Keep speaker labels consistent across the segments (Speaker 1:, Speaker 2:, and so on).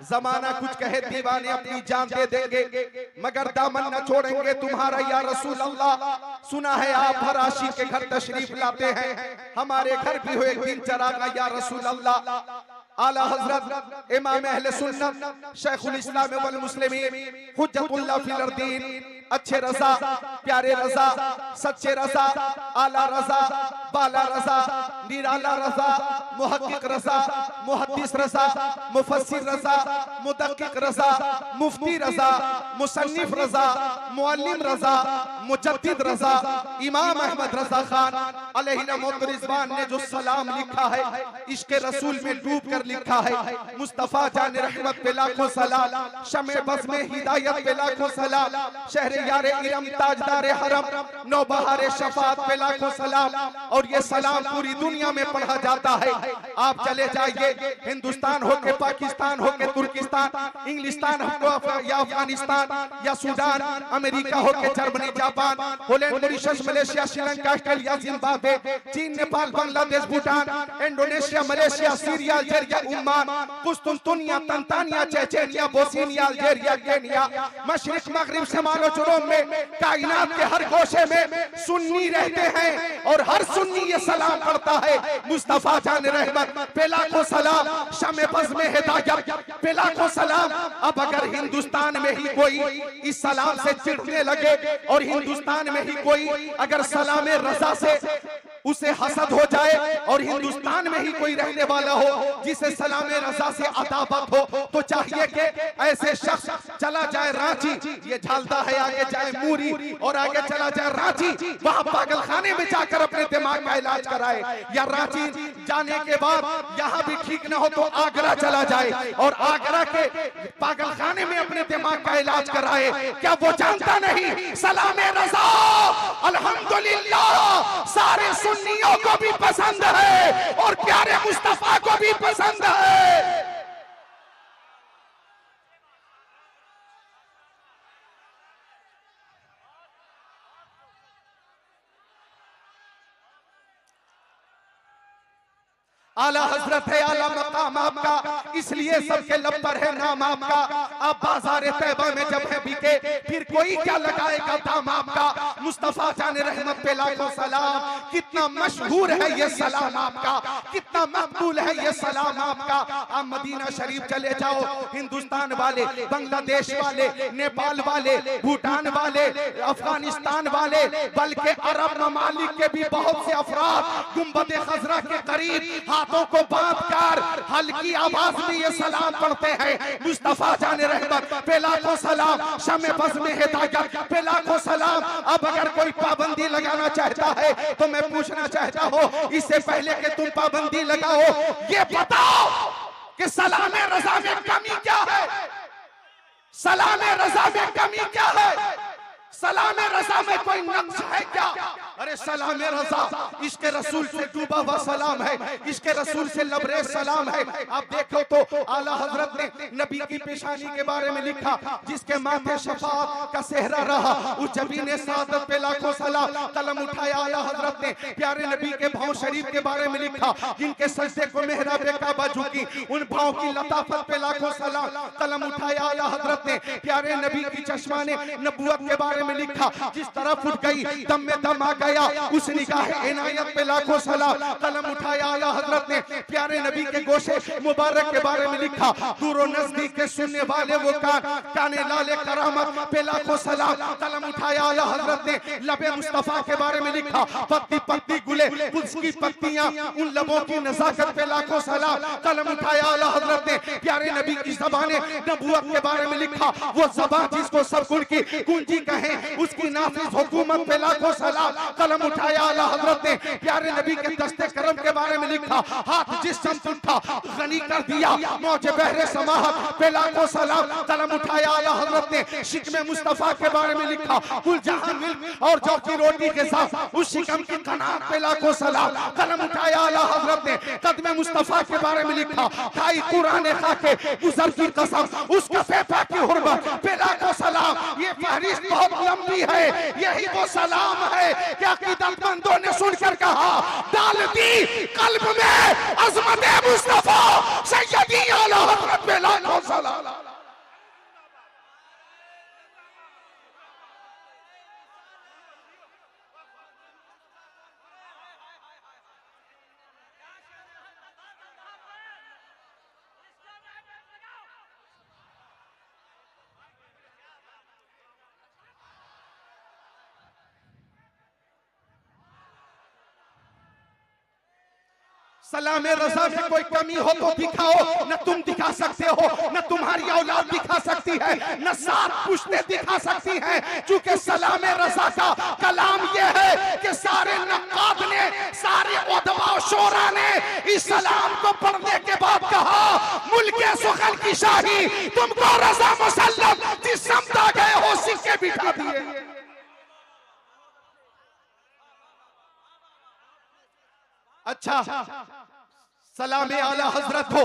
Speaker 1: जमाना कुछ कहे दीवाने अपनी जान दे देंगे मगर दामन न छोड़ेंगे तुम्हारा या रसूल अल्लाह। सुना है आप हर आशिक के घर तशरीफ लाते हैं, हमारे घर भी हो एक दिन चरागा या रसूल अल्लाह। आला हजरत इमाम अहले सुन्नत शेखुल इस्लाम वल मुस्लिमीन हुज्जतुल्लाह फिल अर्दीन, अच्छे रजा, प्यारे रजा, सच्चे रजा, आला रजा, बाला रजा, निराला रजा, मुहक्किक रजा, मुहद्दिस रजा, मुफस्सिर रजा, मुदक्किक रजा, मुफ्ती रजा, मुसन्निफ रजा, मुअल्लिम रजा, मुजद्दिद रजा, इमाम अहमद रजा खान अलैहिर्रहमत रिजवान ने जो सलाम लिखा है इश्क़ रसूल में डूब कर लिखा है। मुस्तफा जान रहमत पे लाखों सलाम, शमे बज़ में हिदायत पे लाखों सलाम, शहर यारे इरम ताजदार हरम नौबहार शफात पे लाखों सलाम। और ये सलाम पूरी दुनिया में पढ़ा जाता है। आप चले जाइए हिंदुस्तान हो के पाकिस्तान हो के तुर्किस्तान, इंग्लिस्तान हो या अफगानिस्तान या सूडान, अमेरिका हो के Germany, Japan, Holland, Mauritius, Malaysia, Sri Lanka, Australia, Zimbabwe, चीन, Nepal, Bangladesh, Bhutan, Indonesia, Malaysia, Syria, Algeria, Oman, कुस्तुनतुनिया, Tanzania, Chechnya, Bosnia, Algeria, Kenya, मशरिक मगरिब शमाल जुनूब में कायनात के हर गोशे में सुन्नी रहते हैं और हर सुन्नी ये सलाम पढ़ता है। मुस्तफा जान रहमत पे लाखों सलाम, शमे बज़ में हिदायत पे लाखों सलाम। अब अगर हिंदुस्तान में ही कोई इस सलाम से चिढ़ने लगे और हिंदुस्तान में ही कोई अगर सलाम रजा से उसे हसद हो जाए और हिंदुस्तान में ही कोई रहने वाला हो जिसे सलाम रजा से अदावत हो, तो चाहिए कि ऐसे शख्स चला जाए रांची, ये झालदा है, आगे जाए मूरी और आगे चला जाए रांची, वहां पागल खाने में जाकर अपने दिमाग का इलाज कराए। या रांची जाने के बाद यहाँ भी ठीक न हो तो आगरा चला जाए और आगरा के पागल खाने में अपने दिमाग का इलाज कराए। क्या वो जानता नहीं सलाम रजा अल्हम्दुलिल्लाह सारे सुन्नियों को भी पसंद है और प्यारे मुस्तफा को भी पसंद है। आला हजरत है, आला मकाम आपका, इसलिए सबके लब पर है नाम आपका। आप बाजार तैबा में जब है बिके फिर कोई क्या लगाएगा दाम आपका। मुस्तफा जान रहमत पे लाखों सलाम, कितना मशहूर है ये सलाम आपका, कितना मकबूल है ये सलाम आपका। आप मदीना शरीफ चले जाओ, हिंदुस्तान वाले, बांग्लादेश वाले, नेपाल वाले, भूटान वाले, अफगानिस्तान वाले, बल्कि अरब ममालिक के भी बहुत से अफराद गुंबद खजरा के करीब हाथों को बांध कर हल्की आवाज में ये सलाम पढ़ते हैं। मुस्तफा जाने रहमत पे लाखों सलाम, शमे बज़ में हिदायत पे लाखों सलाम। अब अगर कोई पाबंदी लगाना चाहता है तो मैं पूछना चाहता हूँ, इससे पहले कि तुम पाबंदी लगाओ ये बताओ कि सलाम रजा में कमी क्या है? सलाम रजा में कमी क्या है? सलाम रजा में कोई नक्श है क्या? अरे सलाम रजा इश्क़ रसूल से डूबा हुआ सलाम है, इश्क़ रसूल से लबरेज सलाम है। आप देखो तो आला हजरत ने नबी की पेशानी के बारे में लिखा, जिसके माथे शफाअत का सेहरा रहा, उस जबीने सादत पे लाखों सलाम। कलम उठाया आला हजरत ने प्यारे नबी के भाव शरीफ के बारे में लिखा, जिनके सजदे को मेहराब काबा झुकी, उन भाव की लताफत पे लाखों सलाम। कलम उठाया आला हजरत ने प्यारे नबी की चश्माने नबुवत के बारे में लिखा, जिस तरह फुट गई दम में दम आ गया, उस निगाह इनायत पे लाखों सलाम। कलम उठाया आला हजरत ने प्यारे नबी के गोशे मुबारक के बारे में लिखा, दूर नजदीक के सुनने वाले वो काने लाले करामत पे लाखों सलाम। कलम उठाया आला हजरत ने लबे मुस्तफा के बारे में लिखा, पत्ती पत्ती गुले उसकी पत्तियां, उन लबों की नजाकत पे लाखों सलाम। कलम उठाया आला हजरत ने प्यारे नबी की ज़बाने नबुवत के बारे में लिखा, वो ज़बान जिसको सब कुल की कुंजी कहें, उसकी नाफिज हुकूमत पे लाखों सलाम। कलम उठाया आला हजरत ने प्यारे नबी के दस्ते करम के बारे में लिखा, हाथ जिस शम्स उठा गनी कर दिया, मौज बहरे समाहत पे लाखों सलाम। कलम उठाया आला हजरत ने शिकमे मुस्तफा के बारे में लिखा, कुल जहां मिल्क और जौ की रोटी के साथ उस शिकम की कनात पे लाखों सलाम। कलम उठाया आला हजरत ने कदमे मुस्तफा के बारे में लिखा, खाई कुरान खाके गुजर की कसम, उसका फेफा की हुर्मत पे लाखों सलाम। ये फहरिस्त बहुत लंबी है, यही वो सलाम है कि अकीदतमंदों ने सुनकर कहा, डाल दी कल्ब में अज़मत मुस्तफा सैयदी आला हज़रत पे लाखों सलाम। सलाम रजा में कोई कमी हो तो दिखाओ, न तुम दिखा सकते हो, न तुम्हारी औलाद दिखा सकती है, न सात पुश्ते दिखा सकती हैं, क्योंकि सलाम रजा का कलाम ये है कि सारे नक्काद ने, सारे उदबा शोरा ने इस सलाम को पढ़ने के बाद कहा, मुल्के सुखल की शाही तुमको रजा मुसल्लम जिस समझा गए हो सिक्के बिठा दिए। अच्छा, सलाम आला हजरत हो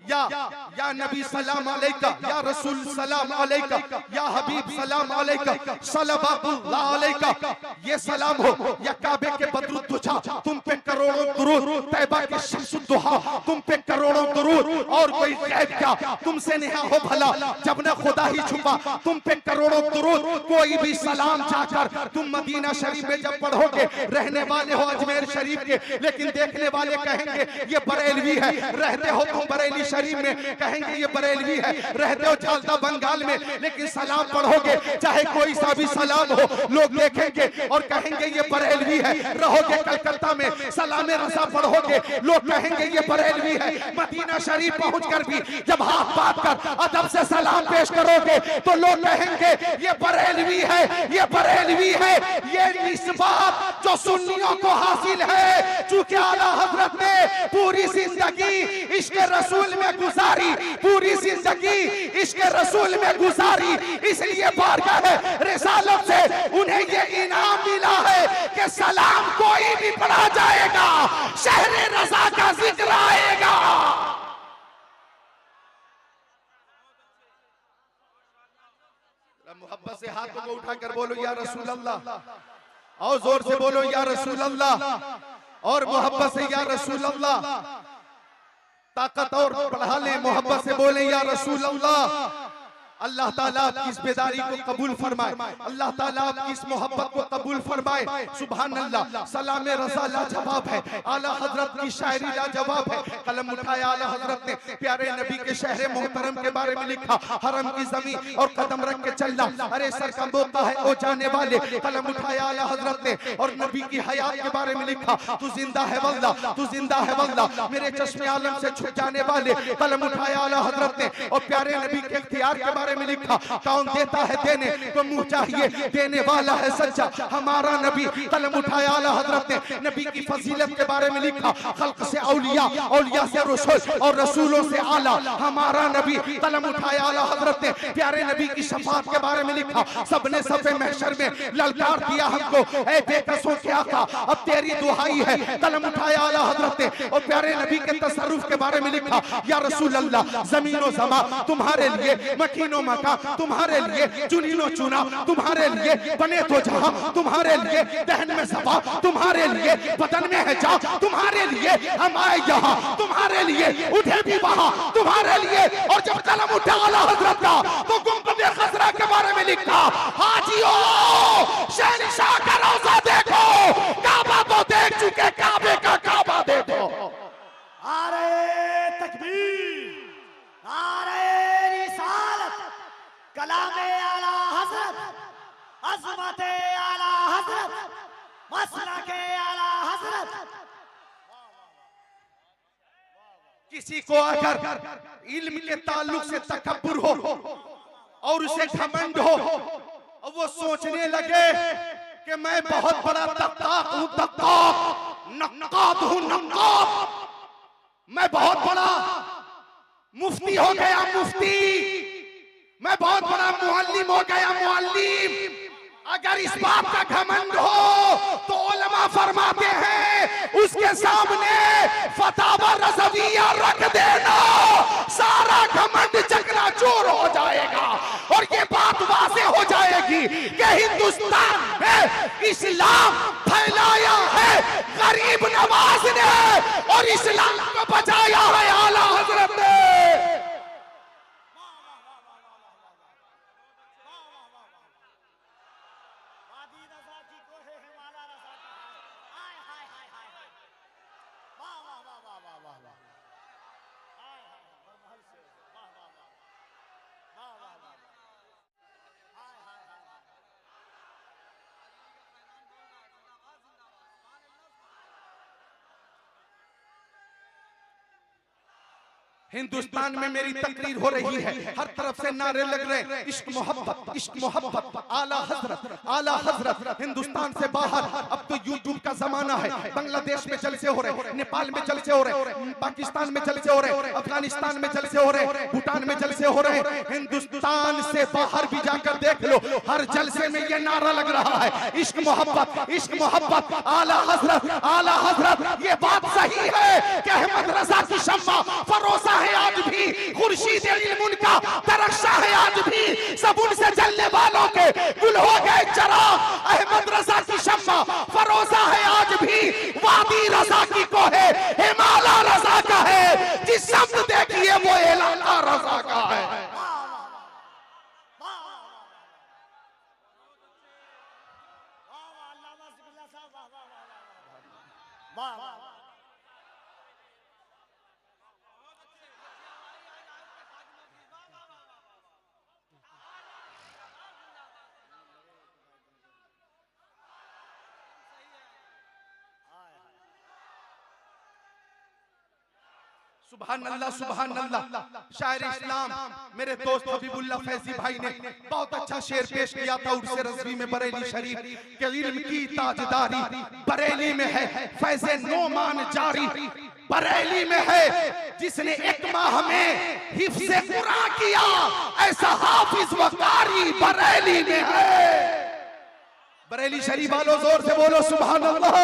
Speaker 1: या नबी सलाम अलैका, या रसूल सलाम अलैका, या हबीब सलाम अलैका, सल्लल्लाहु अलैका, ये सलाम हो या काबे के बदरुद्दुजा तुम पे करोड़ों दुरूद, तैबा के शम्सुद्दुहा तुम पे करोड़ों दुरूद, और कोई गैब क्या तुमसे नेहा हो भला, जब न खुदा ही छुपा तुम पे करोड़ों दुरूद। कोई भी सलाम जाकर तुम मदीना शरीफ में जब पढ़ोगे, रहने वाले हो अजमेर शरीफ के, लेकिन देखने वाले कहेंगे ये बरेलवी है, रहते हो तुम बरेली शरीफ में, कहेंगे ये बरेलवी है, रहते हो झालदा बंगाल में, लेकिन सलाम पढ़ोगे चाहे कोई सा भी सलाम हो, लोग देखेंगे और कहेंगे ये बरेलवी है। रहोगे कलकत्ता में, सलाम रजा पढ़ोगे, लोग कहेंगे ये बरेलवी है। मदीना शरीफ पहुंचकर भी जब हाथ बात कर अदब से सलाम पेश करोगे तो लोग कहेंगे ये बरेलवी है, ये बरेलवी है। ये निस्बत जो सुन्नियों को हासिल है, चूंकि आला हजरत ने पूरी जिंदगी इश्क रसूल में गुजारी, पूरी जिंदगी इश्क रसूल में गुजारी, इसलिए बारगाह रिसालत से उन्हें ये इनाम मिला है कि सलाम कोई भी पढ़ा जाएगा, शहरे रजा का जिक्र आएगा। मोहब्बत से हाथों को उठाकर बोलो या रसूल अल्लाह, और जोर से बोलो या रसूल अल्लाह, और मोहब्बत से या रसूल अल्लाह, ताकत और बढ़ा ले, मोहब्बत से बोले या रसूल अल्लाह। अल्लाह ताला आपकी इस बेदारी को कबूल फरमाए, अल्लाह ताला आपकी इस मोहब्बत को कबूल फरमाए। सुभान अल्लाह। सलाम रजा लाजवाब है, आला हजरत की शायरी लाजवाब है। कलम उठाया आला हजरत ने, प्यारे नबी के शहर मोहतरम के बारे में लिखा, हरम की जमीन और कदम रख के चलना, अरे सर का मौका है ओ जाने वाले। कलम उठाया आला हजरत ने और नबी की हयात के बारे में लिखा, तू जिंदा है वल्लाह, तू जिंदा है वल्लाह, मेरे चश्मे आलम से छुप जाने वाले। कलम उठाया आला हजरत ने और प्यारे नबी के इख्तियार के बारे में लिखा, कौन देता है देने को मुंह चाहिए, देने वाला है सच्चा हमारा नबी। कलम उठाया आला हजरत ने नबी की फजीलत के बारे में लिखा, खल्क से औलिया, औलिया से रसूल और रसूलों से आला हमारा नबी। कलम उठाया आला हजरत ने प्यारे नबी की शफाअत के बारे में लिखा, सबने सफे महशर में ललकार दिया हमको, ऐ बेकसों के आका अब तेरी दुहाई है। कलम उठाया आला हजरत ने और प्यारे नबी के तसर्रुफ के बारे में लिखा, या रसूल अल्लाह जमीनो ज़मा तुम्हारे लिए, मकीनो मका तुम्हारे लिए, चुनीनो चुना तुम्हारे लिए, बने तो जहां तुम्हारे लिए, दहन में सफा तुम्हारे लिए, बदन में है जा तुम्हारे लिए, हम आए यहाँ तुम्हारे लिए, उठे भी वहां तुम्हारे लिए। और जब कलम उठा आला हजरत का तो गुंबद खसरा के बारे में लिखा, हाजियो शहंशाह का रोजा देखो, काबा तो देख चुके, काबे का काबा देखो।
Speaker 2: नारे तकबीर, नारे रिसालत, कलामे आला हजरत, अज़मते आला हजरत, मसलके आला हजरत।
Speaker 1: किसी को अगर इल्म के ताल्लुक से तकब्बुर हो और उसे घमंड हो और वो सोचने लगे कि मैं बहुत बड़ा दक्काक हूं, दक्काक, नक्काद हूं, नक्काद, मैं बहुत बड़ा मुफ्ती हो गया, मुफ्ती, मैं बहुत बड़ा मुअल्लिम हो गया, मुअल्लिम। अगर इस बात का घमंड हो तो उलमा फरमाते हैं उसके सामने फतावा रज़विया रख देना, सारा घमंड चकनाचूर हो जाएगा और ये बात वाज़ेह हो जाएगी कि हिंदुस्तान में इस्लाम फैलाया है गरीब नवाज ने और इस्लाम को बचाया है आला हजरत ने। हिंदुस्तान में मेरी तकरीर हो रही है, हर तरफ से नारे लग रहे हैं, इश्क मोहब्बत, आला हजरत। हिंदुस्तान से बाहर अब तो यूट्यूब का जमाना है, बांग्लादेश में जलसे हो रहे, नेपाल में जलसे हो रहे, पाकिस्तान में जलसे हो रहे, अफगानिस्तान में जलसे हो रहे, भूटान में जलसे हो रहे। हिंदुस्तान से बाहर भी जाकर देख लो, हर जलसे में ये नारा लग रहा है, इश्क मोहब्बत, आला हजरत। ये बात सही है कि अहमद रजा की शम्मा फरोसा है आज भी, खुर्शीद इल्म उनका तरक्शा है आज भी, सब उनसे जलने वालों के गुल हो गए चराग। अहमद रजा की शम्मा फरोसा है आज भी, वादी रजा की को है, हिमालय रजा का है, जिस शब्द देखिए वो इलाका रजा का है। सुभान अल्लाह। शायर इस्लाम मेरे दोस्त हबीबुल्लाह फैजी भाई ने बहुत अच्छा शेर पेश किया था उर्से रज़वी में, बरेली शरीफ के इल्म की ताजदारी बरेली में है, फैज़े नोमान जारी बरेली में है, जिसने एक माह में हिफ्ज़े कुरान किया ऐसा हाफिज व कारी बरेली में है। बरेली शरीफ वालों जोर से बोलो सुभान अल्लाह,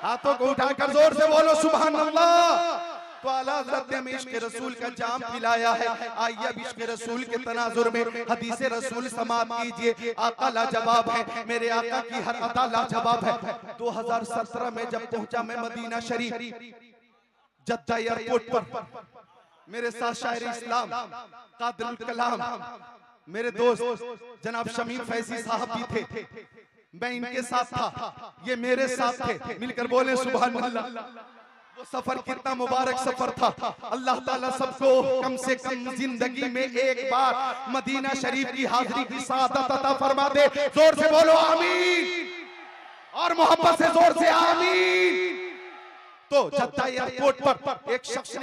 Speaker 1: हाथों को उठाकर जोर से बोलो सुभान अल्लाह। तो आला हज़रत ने हमें इश्क़ रसूल का जाम पिलाया है। आइए अब इश्क़ रसूल के तनाजुर में हदीस रसूल समाप्त कीजिए। आका लाजवाब है, मेरे आका की हर अदा लाजवाब है। 2017 में जब पहुंचा मैं मदीना शरीफ जद्दा एयरपोर्ट पर, मेरे साथ शायर इस्लाम कादिरुल कलाम मेरे दोस्त जनाब शमीम फैजी साहब भी थे, मैं इनके साथ था, ये मेरे साथ थे, मिलकर बोले सुभान अल्लाह। वो सफर कितना मुबारक सफर था। अल्लाह ताला सबको कम से कम जिंदगी में एक बार मदीना शरीफ की हाजिरी की सादत अता फरमा दे। जोर से बोलो आमीन, और मोहब्बत से जोर से आमीन। तो जद्दा एयरपोर्ट पर एक शख्स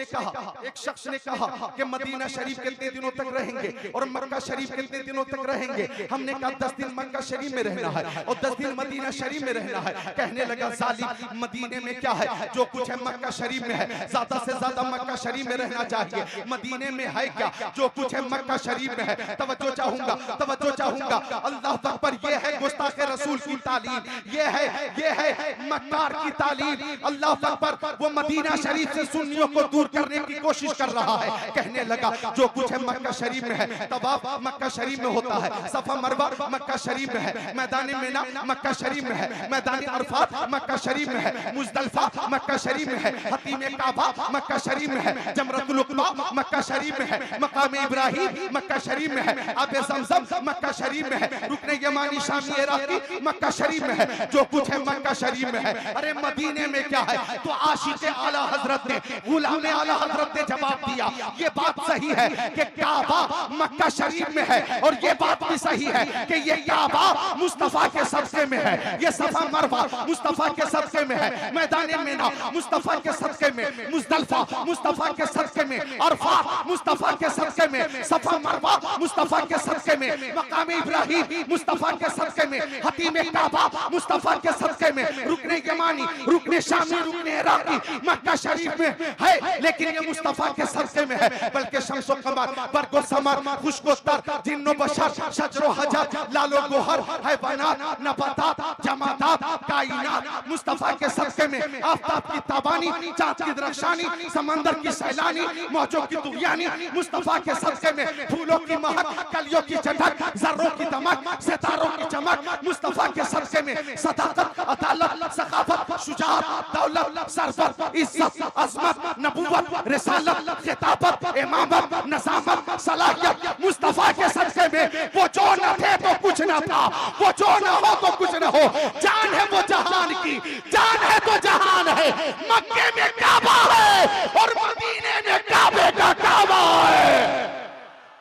Speaker 1: ने कहा कि मदीना शरीफ कितने दिनों तक रहेंगे और मक्का शरीफ कितने दिनों तक रहेंगे। हमने कहा 10 दिन मक्का शरीफ में रहना है और 10 दिन मदीना शरीफ में रहना है। कहने लगा जालिम, मदीने में क्या है, जो कुछ है मक्का शरीफ में है, ज्यादा से ज्यादा मक्का शरीफ में रहना चाहिए। मदीने में है क्या, जो कुछ है मक्का शरीफ में है। तवज्जो चाहूंगा। अल्लाह अकबर, ये है गुस्ताखे रसूल की तालीम, ये है मक्कार की तालीम। अल्लाह अकबर, वो मदीना शरीफ से सुन्नियों को दूर करने की कोशिश कर रहा है। कहने लगा जो कुछ है मक्का शरीफ में है, तवाफ मक्का शरीफ में होता है, सफा मरवा मक्का शरीफ में है, मैदान मिना मक्का शरीफ में है, मैदान अरफात मक्का शरीफ में है, मुज़दलिफा मक्का शरीफ में है, हतीम काबा मक्का शरीफ में है, जमरतुल उक़बा मक्का शरीफ में है, मकाम इब्राहिम मक्का शरीफ में है, आबे ज़मज़म मक्का शरीफ में है, रुकने यमानी शामी इराक़ी मक्का शरीफ में है। जो कुछ है मक्का शरीफ में है। अरे मदीने में क्या है? तो आशिक़े आला हज़रत ने, गुलामे आला हज़रत ने जवाब दिया, ये बात सही है कि काबा मक्का शरीफ में है, और ये बात भी सही है कि ये काबा मुस्तफा के सदक़े में है, ये सफा मरवा मुस्तफा के सदक़े में है, मैदान मिना मुस्तफा के सदक़े में, मुज़दलिफा मुस्तफा के सदक़े में, अरफात मुस्तफा के सदक़े में, सफा मरवा मुस्तफा के सदक़े में, मकाम इब्राहिम मुस्तफा के सदक़े में, हतीम काबा मुस्तफा के सदक़े में, रुकने यमानी, रुकने शामी, रुकने इराक़ी मक्का शरीफ में है, लेकिन ये मुस्तफा के सदक़े में है। बल्कि शम्सो कमर, बरगो समर, खुशको तर, जिन्नो बशर, शजरो हजर, लालो गोहर, हैवानात, नबातात, जमादात, कायनात मुस्तफा के सदक़े में। आफ़ताब की ताबानी, चाँद की दरख्शानी, समंदर की सैलानी, मौजों की तुग़यानी मुस्तफा के सदक़े में। फूलों की महक, कलियों की चटक, ज़र्रों की दमक, सितारों की चमक मुस्तफा के सदक़े में। सदाकत, अदालत, सखावत, शुजाअत, दौलत, सरफत, इज्जत, अज़मत, नबूवत, रिसालत, खिताबत, इमामत, नज़ामत, सलाहियत मुस्तफा के सदक़े में। वो जो न थे तो कुछ न था, वो जो न हो तो कुछ न हो। जान है वो जहान की, जान है तो जहान है। मक्के में काबा है और मदीने में काबे का काबा है।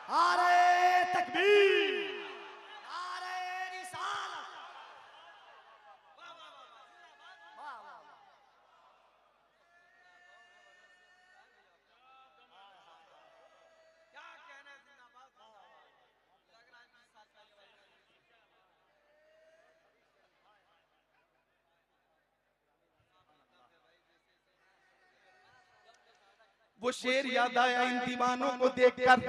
Speaker 2: नारे तकबीर, नारे रिसालत।
Speaker 1: वो शेर याद आया इन दीवानों को देखकर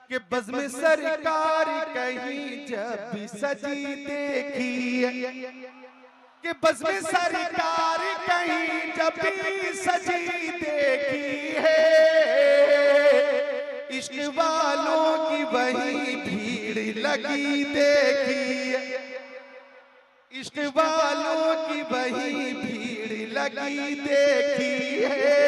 Speaker 1: कि बज़्म सरकार कहीं जब भी सजी देखी, कि बज़्म सरकार कहीं जब भी सजी देखी है, इश्क वालों की वही भीड़ लगी देखी, इश्क वालों की वही भीड़ लगी देखी है।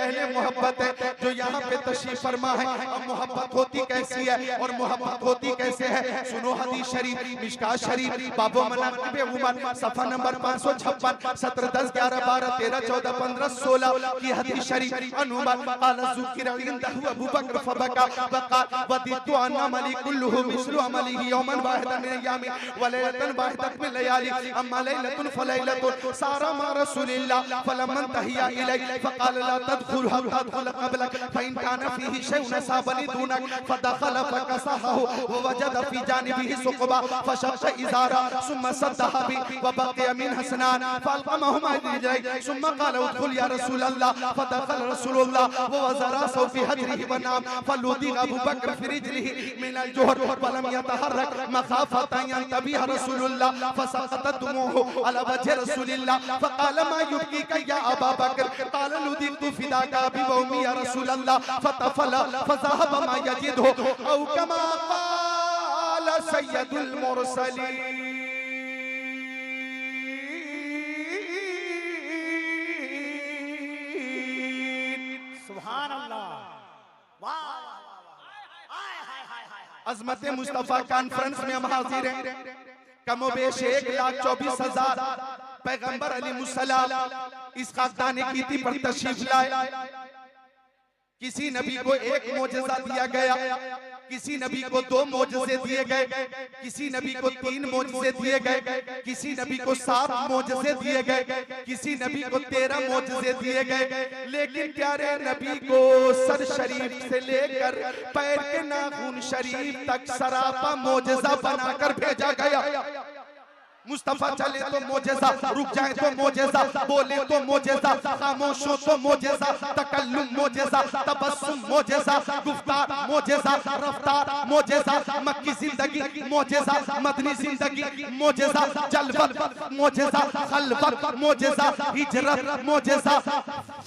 Speaker 1: ये मोहब्बत है जो यहाँ पे तशरीफ फरमा है। अब मोहब्बत होती कैसी है और मोहब्बत होती कैसे है, सुनो हदीस शरीफ, मिशकात शरीफ, बाबो मनाक़िब उमर, सफ़ा नंबर 556, 17, 10, 11, 12, 13, 14, 15, 16 की हदीस शरीफ। अनुमर क़ाल ज़ुकिर इंदहु अबू बकर फ़बका वक़ाल वदितु अन्ना अमली कुल्लुहु मिस्लु अमलिही यौमन वाहिदन मिन अय्यामी व लैलतन वाहिदतन मिन लयाली अम्मा लैलतुन फ़लैलतुन सारा मा रसूलिल्लाह फलम्मा इंतहिया इलैहि फ़क़ाल ला तदखुल हत्ता अदखुल क़बलक फ़इन कान फ़ीही शैउन असाबनी दूनक फ़दख़ल फ़कसहु व वजद फ़ी जानिबिही सुक़बा फ़शक़्क़ इज़ारा सुम्मा सद्दहा बि व बक़िया मिन हसनान फ़अल्क़महुमा इलैहि सुम्मा क़ाल उदख़ुल या रसूलल्लाह फ़दख़ल रसूलुल्लाह व वज़अ रअसहु फ़ी हजरिही व नाम फ़लुदिग़ अबू बकर फ़ी रिजलिही मिन अल-जुहर फ़लम यतहर्रक मख़ाफ़तन यंतबिह रसूलुल्लाह फ़सक़तत दुमूहु अला वजहि रसूलिल्लाह फ़क़ाल मा युबकीक या अबा बकर क़ाल लुदिग़तु फ़िदाका अबी व उम्मी या रसूलल्लाह फ़तफ़ला फ़ज़हब मा यजिदहु औ कमा क़ाल सय्यदुल मुरसलीन।
Speaker 2: सुभान अल्लाह, वाह
Speaker 1: अज़मत मुस्तफ़ा कॉन्फ्रेंस में हम हाजिर हैं। कमोबेश 1,24,000 पैगंबर अलैहिस्सलाम इस खानदान कीती पर तशरीफ लाए। किसी नबी को एक मोजज़ा दिया गया, किसी नबी को 2 मोजज़े दिए गए, किसी नबी को 3 मोजज़े दिए गए, किसी नबी को 7 मोजज़े दिए गए, किसी नबी को 13 मोजज़े दिए गए। लेकिन प्यारे नबी को सर शरीफ से लेकर पैर के नाखून शरीफ तक सरापा मोजज़ा बनाकर भेजा गया। मुस्तफा चले तो मोजेज़ा, रुक जाए तो मोजेज़ा, बोले तो मोजेज़ा, खामोश हो तो मोजेज़ा, तकल्लुम मोजेज़ा, तबस्सुम मोजेज़ा, गुफ्तार मोजेज़ा, रफ्तार मोजेज़ा, मक्की जिंदगी मोजेज़ा, मदनी जिंदगी मोजेज़ा, जलवत मोजेज़ा, खलवत मोजेज़ा, हिजरत मोजेज़ा,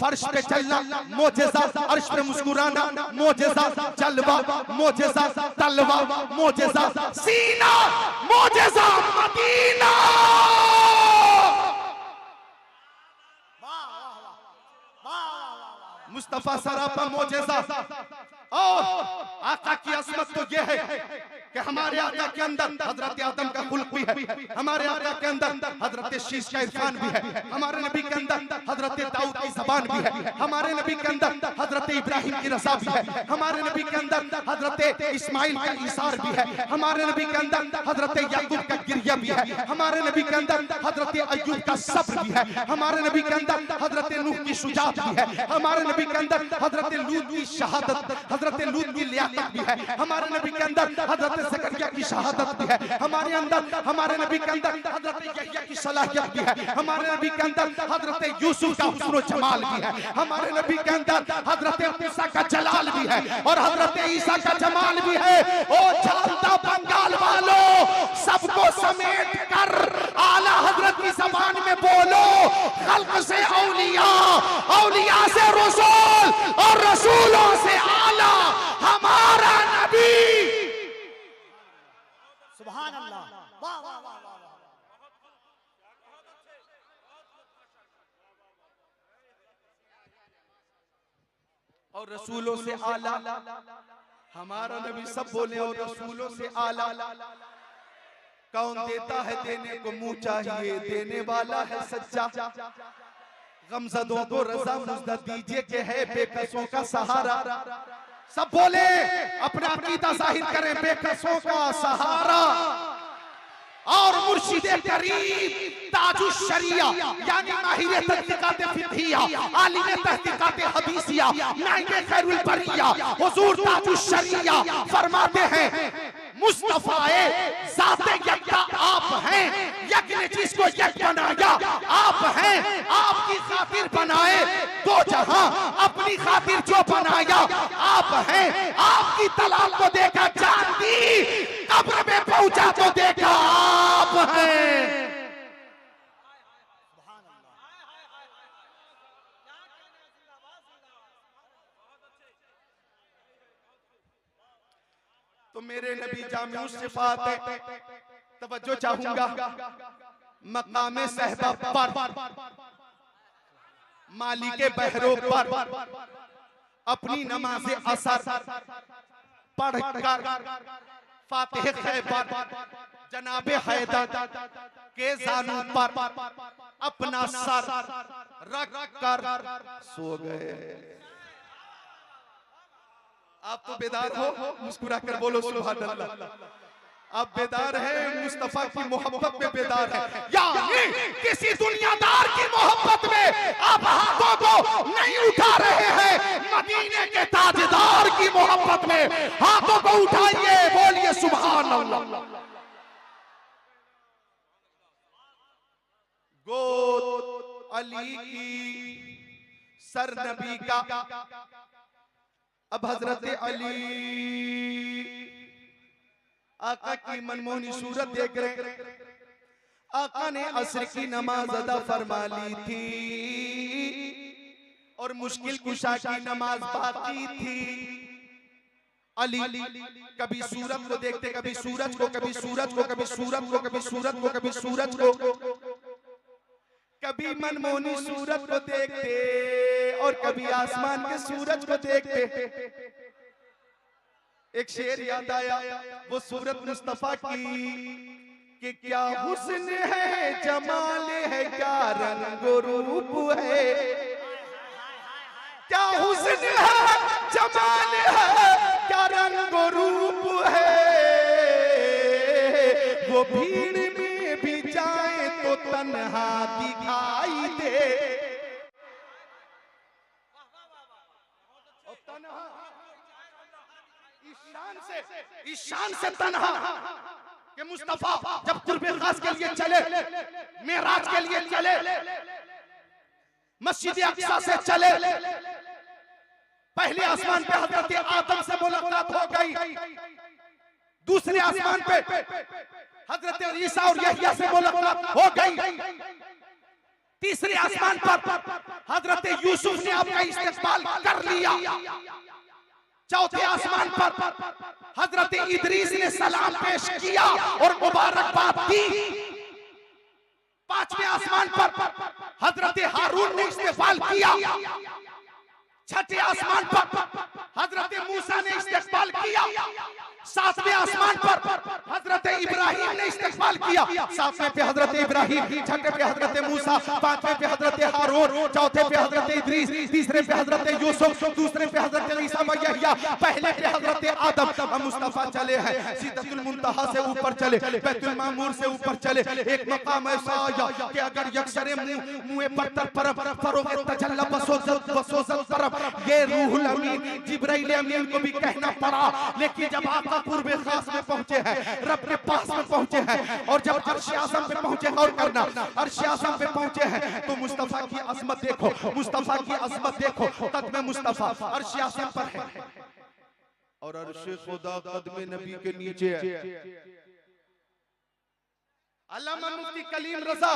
Speaker 1: फर्श पे चलना मोजेज़ा, अर्श पे मुस्कुराना मोजेज़ा, जलवा मोजेज़ा, तलवा मोजेज़ा, सीना मोजेज़ा, मदीना। मुस्तफा सरापा मोजेज़ा। और आका की असमत तो ये है कि हमारे आका के अंदर हजरत आदम का खुल्क भी है, हमारे आका के अंदर हजरत शीश का इरफान भी है, हमारे नबी के अंदर हजरत दाऊद की ज़बान भी है, हमारे नबी के अंदर हजरत इब्राहिम की रज़ा भी है, हमारे नबी के अंदर हजरत इस्माइल का ईसार भी है, हमारे नबी के अंदर हजरत याकूब का गिरिया भी है, हमारे नबी के अंदर हजरत अय्यूब का सब्र भी है, हमारे नबी के अंदर हजरत नूह की शुजाअत भी है, हमारे नबी के अंदर हजरत लूत की शहादत, हजरत लूत की लियाकत भी है, हमारे नबी के अंदर हजरत ज़करिया की शहादत भी है, हमारे अंदर हमारे नबी के अंदर हजरत यहया की सलाहियत भी है, हमारे नबी के अंदर हजरत यूसुफ का हुस्न व जमाल भी है, हमारे नबी के अंदर हजरत ईसा का जलाल भी है और हजरत ईसा का जमाल भी है। ओ झालता बंगाल वालों, सबको समेट कर आला हजरत की ज़बान में बोलो, खल्क से औलिया, औलिया से रसूल और रसूलों से आला हमारा नबी।
Speaker 2: सुभान अल्लाह, वाह वाह वाह वाह।
Speaker 1: और रसूलों से आला हमारा नबी, सब बोले और रसूलों से आला। कौन देता है देने को मुंह चाहिए, देने वाला है सच्चा। गमज़दों को रज़ा मुज़्ज़त दीजिए कि है बेकसों का सहारा। सब बोले अपना अकीदा जाहिर करें, बेकसों का सहारा। और मुर्शिदे करीम ताजुश शरिया यानी माहिर तहकीकात फिक़हिया, आलिम तहकीकात हदीसिया, नाइबे खैरुल बरिया हुजूर ताजुश शरिया फरमाते हैं, मुस्तफ़ाए ज़ाते यकता आप आप हैं यज्ञ जिसको यज्ञ बनाया, आप हैं आपकी खातिर बनाए दो जहां, अपनी खातिर जो बनाया आप हैं। आपकी तलाब को देखा जान दी, कब्र में पहुंचा तो देखा आप हैं। तो मेरे नबी जामिउ सिफात है, तवज्जो चाहूंगा मकामे सहबा पर, मालिके बहरों पर अपनी नमाज़े असर पढ़कर फातिह खैबर जनाबे हैदर के जानू पर अपना सर रख कर सो गए। आप तो बेदार हो, मुस्कुरा कर बोलो सुभान अल्लाह। आप बेदार हैं, मुस्तफा की मोहब्बत में बेदार हैं, यानी किसी दुनियादार की मोहब्बत में आप हाथों को नहीं उठा रहे हैं, मदीने के ताजदार की मोहब्बत में हाथों को उठाइए, बोलिए सुभान अल्लाह। गोद अली की सर नबी का, अब हजरत अली आका की मनमोहनी सूरत देख रहे। आका ने असर की नमाज अदा फरमा ली थी और मुश्किल कुशा की नमाज बाकी थी। अली कभी सूरत को देखते, कभी सूरज को, कभी सूरज को, कभी सूरत को, कभी सूरत को, कभी सूरज को, कभी मनमोहनी सूरत को देखते और कभी आसमान के सूरज को देखते। एक शेर याद आया, वो सूरत मुस्तफा की कि क्या हुस्न है, जमाल है, क्या रंग रूप है, क्या हुस्न है, जमाल है, क्या रंग रूप है। वो भीड़ में भी जाए तो तन्हा दिखाई दे, ईशान से तन्हा कि मुस्तफा जब कुर्बे खास के लिए चले, मेराज के लिए चले, मस्जिद अक्सा से चले, पहले आसमान पे हजरत आदम से मुलाकात हो गई, दूसरे आसमान पे हजरत ईसा और यहया से मुलाकात हो गई, तीसरे आसमान पर हजरत यूसुफ ने आपका इस्तेमाल कर लिया, चौथे आसमान पर हजरत इदरीस ने सलाम पेश किया और मुबारकबाद दी, पांचवें आसमान पर हजरत हारून ने इस्तेमाल किया, छठे आसमान पर हजरत मूसा ने इस्तेमाल किया, सातवें आसमान पर हजरत इब्राहिम ने इस्तेमाल किया, सातवें पे हजरत इब्राहिम, छठे पे हजरत मूसा, पांचवें पे हजरत हारून, चौथे पे हजरत इदरीस, तीसरे पे हजरत यूसुफ, दूसरे पे हजरत ईसा व यहया, पहले पे हजरत आदम। मुस्तफा चले हैं सिदरतुल मुंतहा से ऊपर चले, बैतुल मामूर से ऊपर चले, एक मकाम ऐसा आया कि अगर यक्सरे मुंह पर फरोगे तजल्ला बसोजत तरफ, ये रूहुल अमीन जिब्राइल अमीन को भी कहना पड़ा, लेकिन जब आप कुर्बे खास में पहुंचे हैं, रब के पास में पहुंचे हैं, और जब अर्श आज़म पे पहुंचे, और करना अर्श आज़म पे पहुंचे हैं, तो मुस्तफा की अजमत देखो, मुस्तफा की अजमत देखो, कदम मुस्तफा अर्श आज़म पर है और अर्श खुदा कदम नबी के नीचे है। अल्लामा मुफ्ती कलीम रज़ा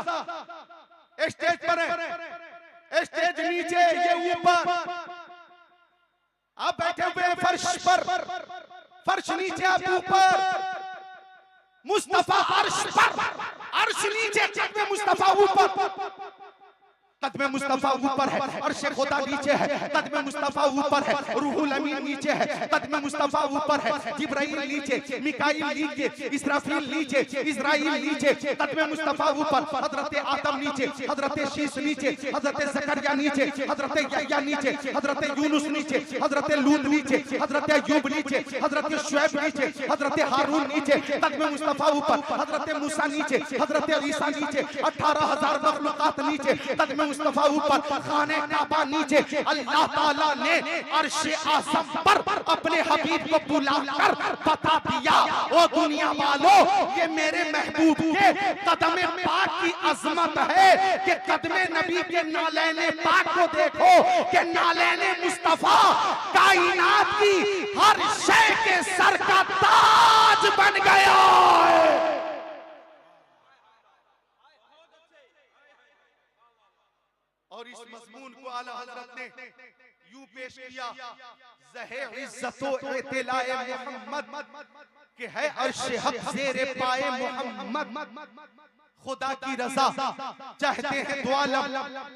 Speaker 1: स्टेज पर है, स्टेज नीचे, ये ऊपर, आप बैठे हुए हैं फर्श पर, फर्श नीचे, आप ऊपर, मुस्तफा अर्श पर, अर्श नीचे, कदम मुस्तफा ऊपर, कदम मुस्तफा ऊपर है, अर्श खुदा नीचे है, कदम मुस्तफा ऊपर है, रूहुल अमीन नीचे है, कदम मुस्तफा ऊपर है, जिब्राइल नीचे, मिकाईल नीचे, इसराफील नीचे, इजराइल नीचे, कदम मुस्तफा ऊपर, हजरत आदम नीचे, हजरत शीश नीचे, हजरत जकरिया नीचे, हजरत यहया नीचे, हजरत यूनुस नीचे, हजरत लूत नीचे, हजरत अय्यूब नीचे, हजरत शुएब नीचे, हजरत हारून नीचे, कदम मुस्तफा ऊपर, हजरत मूसा नीचे, हजरत ईसा नीचे, 18,000 मखलूकात नीचे, कदम मुस्तफा ऊपर, खाने काबा नीचे। अल्लाह ताला ने अर्श आज़म पर अपने हबीब को बुलाकर बता दिया, ओ दुनिया वालों, ये मेरे महबूब के कदम पाक की अजमत है कि कदम नबी के नालैने पाक को देखो कि नालैने मुस्तफा कायनात की हर शय के सर का ताज बन गया है। और इस मजमून को आला हजरत ने यूं पेश किया, ज़हे इज्जतो इत्तिलाए मोहम्मद के है अर्श हक ज़ेरे पाए मोहम्मद। खुदा की रजा चाहते हैं दो आलम,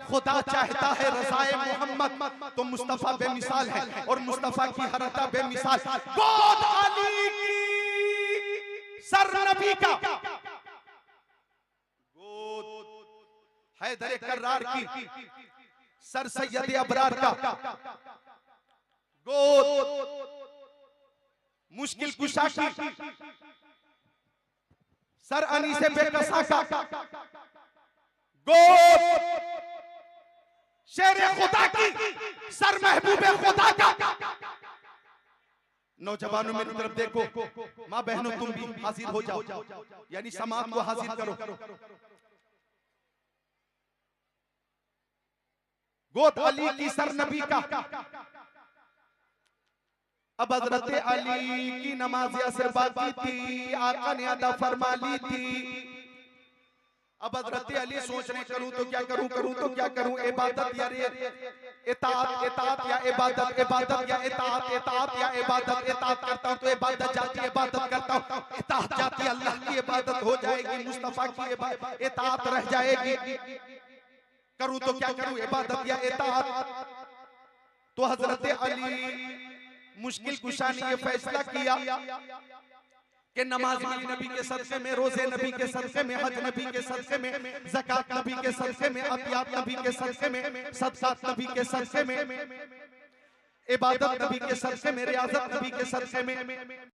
Speaker 1: खुदा चाहता है रज़ाए मोहम्मद। तो मुस्तफा बेमिसाल है और मुस्तफा की हर अता बेमिसाल। गोद अली की सर नबी का, गोद हैदर कर्रार की सर सैयद अबरार का, गोद मुश्किल कुशा की सर अनीसे बेकसा का, गोद शेर खुदा की सर महबूबे खुदा का। नौजवानों मेरी तरफ देखो, माँ बहनों तुम भी हाजिर हो जाओ, यानी समाज को हाजिर करो। गोद अली की सर नबी का। अब हजरत अली की नमाज असर बाकी थी, आका ने अदा फरमा ली थी। अब हजरत अली सोच रहे करूं तो क्या करूं, करूं तो क्या करूं, इबादत या इताअत, इताअत या इबादत, इबादत या इताअत, इताअत या इबादत। इताअत करता हूं तो इबादत जाती, इबादत करता हूं इताअत जाती, अल्लाह की इबादत हो जाएगी, मुस्तफा की इताअत रह जाएगी। करूं तो क्या करूं, इबादत या इताअत। तो हजरत अली मुश्किल कुशा ने ये फैसला किया कि नमाज नबी के सदक़े में, रोजे नबी के सदक़े में, हज नबी के सदक़े में, ज़कात नबी के सदक़े में, अतियात नबी के सदक़े में, सदक़ात नबी के सदक़े में, इबादत नबी के सदक़े में, रियाज़त नबी के सदक़े में